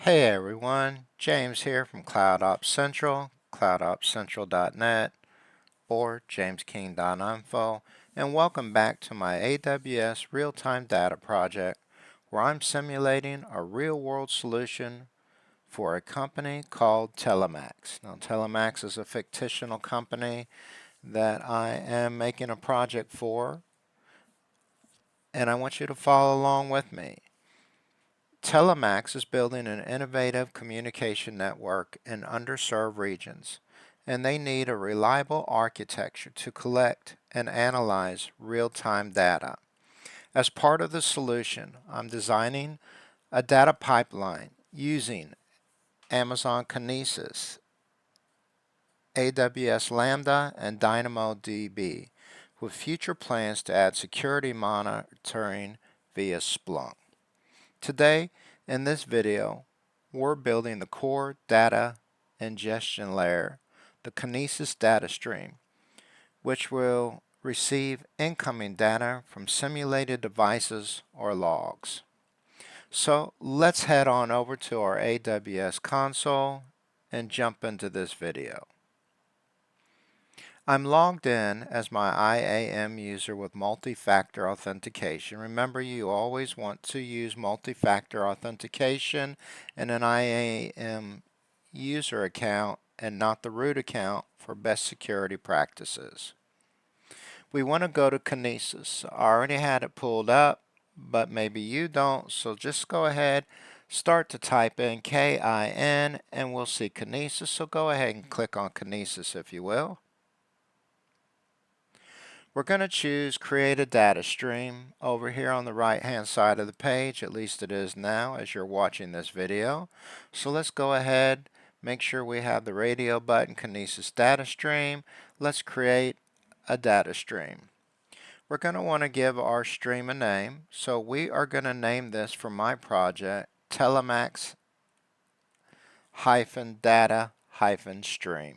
Hey everyone, James here from Cloud Ops Central, cloudopscentral.net, or jamesking.info, and welcome back to my AWS real-time data project where I'm simulating a real-world solution for a company called Telemax. Now, Telemax is a fictional company that I am making a project for, and I want you to follow along with me. Telemax is building an innovative communication network in underserved regions, and they need a reliable architecture to collect and analyze real-time data. As part of the solution, I'm designing a data pipeline using Amazon Kinesis, AWS Lambda, and DynamoDB, with future plans to add security monitoring via Splunk. Today, in this video, we're building the core data ingestion layer, the Kinesis DataStream, which will receive incoming data from simulated devices or logs. So let's head on over to our AWS console and jump into this video. I'm logged in as my IAM user with multi-factor authentication. Remember, you always want to use multi-factor authentication in an IAM user account and not the root account for best security practices. We want to go to Kinesis. I already had it pulled up, but maybe you don't, so just go ahead, start to type in KIN, and we'll see Kinesis. So go ahead and click on Kinesis if you will. We're going to choose Create a Data Stream over here on the right hand side of the page. At least it is now as you're watching this video. So let's go ahead, make sure we have the radio button, Kinesis Data Stream. Let's create a data stream. We're going to want to give our stream a name. So we are going to name this for my project Telemax-data-stream.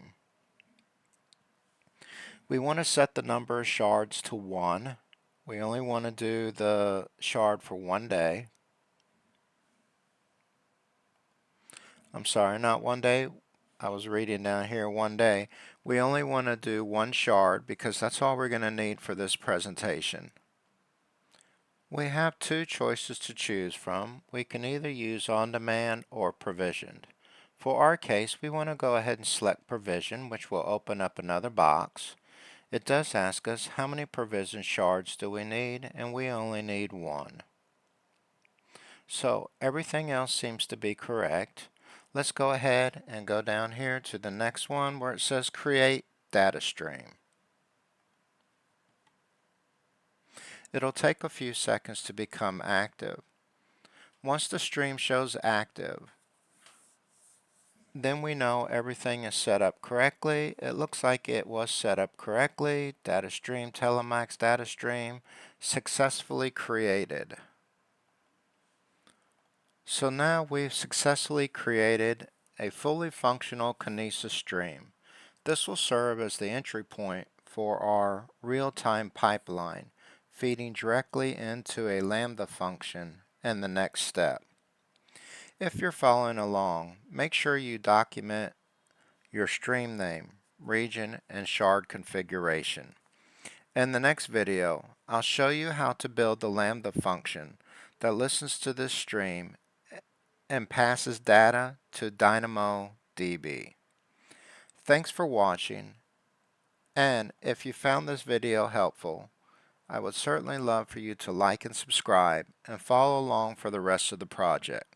We want to set the number of shards to 1. We only want to do the shard for 1 day. I'm sorry, not 1 day. I was reading down here 1 day. We only want to do 1 shard because that's all we're going to need for this presentation. We have 2 choices to choose from. We can either use on-demand or provisioned. For our case, we want to go ahead and select provision, which will open up another box. It does ask us how many provision shards do we need, and we only need 1. So everything else seems to be correct. Let's go ahead and go down here to the next one where it says Create Data Stream. It'll take a few seconds to become active. Once the stream shows active, then we know everything is set up correctly. It looks like it was set up correctly. DataStream, Telemax DataStream, successfully created. So now we've successfully created a fully functional Kinesis stream. This will serve as the entry point for our real-time pipeline, feeding directly into a Lambda function and the next step. If you're following along, make sure you document your stream name, region, and shard configuration. In the next video, I'll show you how to build the Lambda function that listens to this stream and passes data to DynamoDB. Thanks for watching, and if you found this video helpful, I would certainly love for you to like and subscribe and follow along for the rest of the project.